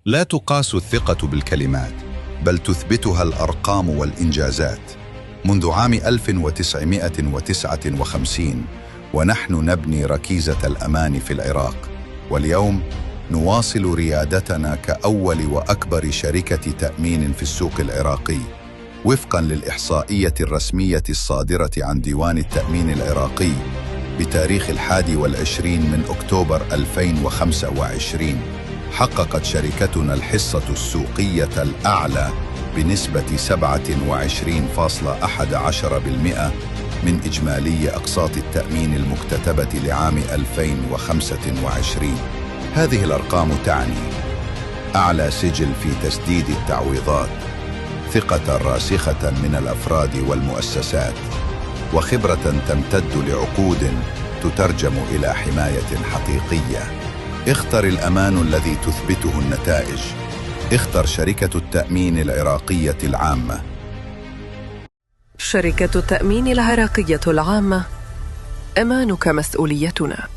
لا تقاس الثقة بالكلمات، بل تثبتها الأرقام والإنجازات. منذ عام 1959 ونحن نبني ركيزة الأمان في العراق، واليوم نواصل ريادتنا كأول وأكبر شركة تأمين في السوق العراقي، وفقاً للإحصائية الرسمية الصادرة عن ديوان التأمين العراقي بتاريخ 21 من أكتوبر 2025. حققت شركتنا الحصة السوقية الأعلى بنسبة 27.11% من إجمالي أقساط التأمين المكتتبة لعام 2025. هذه الأرقام تعني أعلى سجل في تسديد التعويضات، ثقة راسخة من الأفراد والمؤسسات، وخبرة تمتد لعقود تترجم إلى حماية حقيقية. اختر الأمان الذي تثبته النتائج. اختر شركة التأمين العراقية العامة. شركة التأمين العراقية العامة، أمانك مسؤوليتنا.